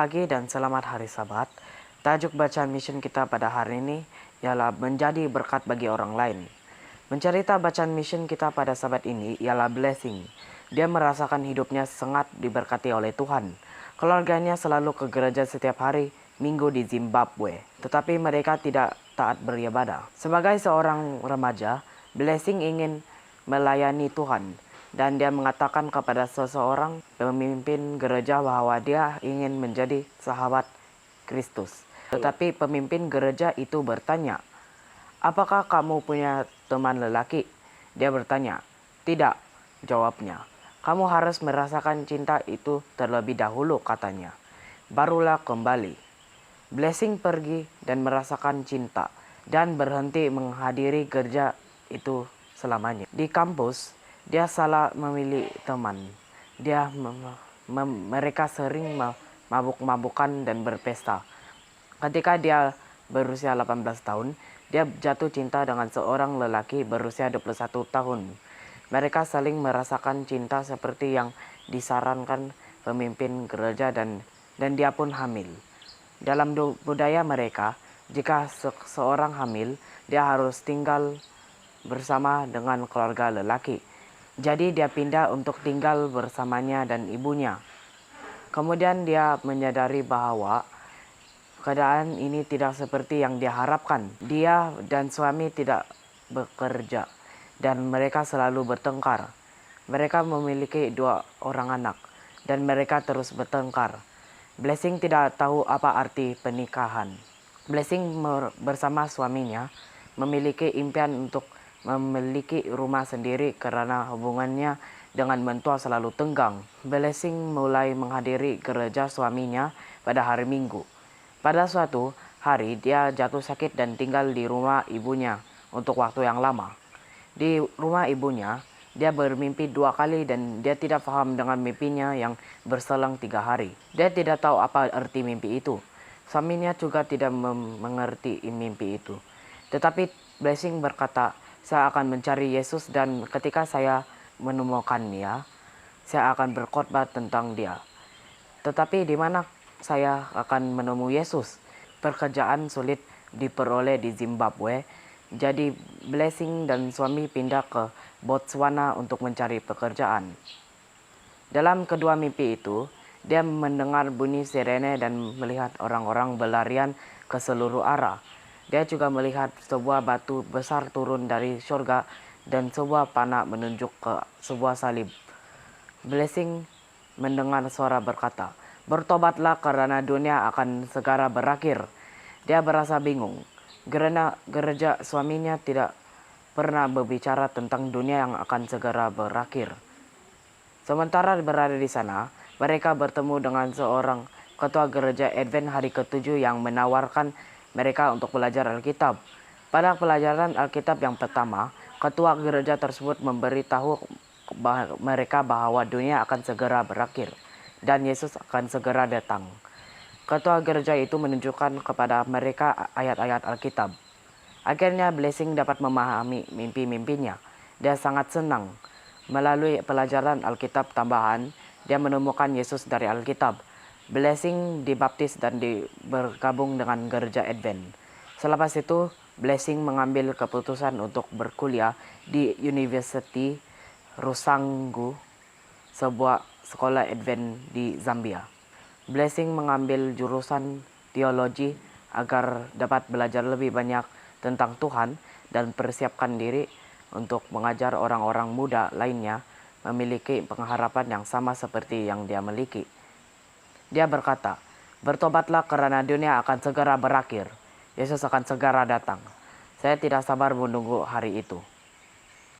pagi dan selamat hari Sabat. Tajuk bacaan mission kita pada hari ini ialah menjadi berkat bagi orang lain. Mencerita bacaan mission kita pada Sabat ini ialah blessing. Dia merasakan hidupnya sangat diberkati oleh Tuhan. Keluarganya selalu ke gereja setiap hari Minggu di Zimbabwe, tetapi mereka tidak taat beribadah. Sebagai seorang remaja, blessing ingin melayani Tuhan. Dan dia mengatakan kepada seseorang pemimpin gereja bahwa dia ingin menjadi sahabat Kristus. Tetapi pemimpin gereja itu bertanya, "Apakah kamu punya teman lelaki?" Dia bertanya, "Tidak," jawabnya. "Kamu harus merasakan cinta itu terlebih dahulu," katanya. "Barulah kembali." Blessing pergi dan merasakan cinta dan berhenti menghadiri gereja itu selamanya. Di kampus, dia salah memilih teman. Mereka sering mabuk-mabukan dan berpesta. Ketika dia berusia 18 tahun, dia jatuh cinta dengan seorang lelaki berusia 21 tahun. Mereka saling merasakan cinta seperti yang disarankan pemimpin gereja dan dia pun hamil. Dalam budaya mereka, jika seorang hamil, dia harus tinggal bersama dengan keluarga lelaki. Jadi dia pindah untuk tinggal bersamanya dan ibunya. Kemudian dia menyadari bahwa keadaan ini tidak seperti yang dia harapkan. Dia dan suami tidak bekerja dan mereka selalu bertengkar. Mereka memiliki 2 orang anak dan mereka terus bertengkar. Blessing tidak tahu apa arti pernikahan. Blessing bersama suaminya memiliki impian untuk memiliki rumah sendiri karena hubungannya dengan mentua selalu tenggang. Blessing mulai menghadiri gereja suaminya pada hari Minggu. Pada suatu hari dia jatuh sakit dan tinggal di rumah ibunya untuk waktu yang lama. Di rumah ibunya, dia bermimpi 2 kali dan dia tidak paham dengan mimpinya yang berselang 3 hari. Dia tidak tahu apa arti mimpi itu. Suaminya juga tidak mengerti mimpi itu. Tetapi Blessing berkata, "Saya akan mencari Yesus dan ketika saya menemukannya, saya akan berkhotbah tentang dia. Tetapi di mana saya akan menemui Yesus?" Pekerjaan sulit diperoleh di Zimbabwe, jadi Blessing dan suami pindah ke Botswana untuk mencari pekerjaan. Dalam kedua mimpi itu, dia mendengar bunyi sirene dan melihat orang-orang berlarian ke seluruh arah. Dia juga melihat sebuah batu besar turun dari surga dan sebuah panah menunjuk ke sebuah salib. Blessing mendengar suara berkata, "Bertobatlah karena dunia akan segera berakhir." Dia berasa bingung. Gereja suaminya tidak pernah berbicara tentang dunia yang akan segera berakhir. Sementara berada di sana, mereka bertemu dengan seorang ketua gereja Advent hari ke-7 yang menawarkan mereka untuk belajar Alkitab. Pada pelajaran Alkitab yang pertama, ketua gereja tersebut memberitahu mereka bahwa dunia akan segera berakhir dan Yesus akan segera datang. Ketua gereja itu menunjukkan kepada mereka ayat-ayat Alkitab. Akhirnya Blessing dapat memahami mimpi-mimpinya. Dia sangat senang. Melalui pelajaran Alkitab tambahan, dia menemukan Yesus dari Alkitab. Blessing dibaptis dan bergabung dengan gereja Advent. Selepas itu, Blessing mengambil keputusan untuk berkuliah di University Rusangu, sebuah sekolah Advent di Zambia. Blessing mengambil jurusan teologi agar dapat belajar lebih banyak tentang Tuhan dan persiapkan diri untuk mengajar orang-orang muda lainnya memiliki pengharapan yang sama seperti yang dia miliki. Dia berkata, "Bertobatlah karena dunia akan segera berakhir. Yesus akan segera datang. Saya tidak sabar menunggu hari itu."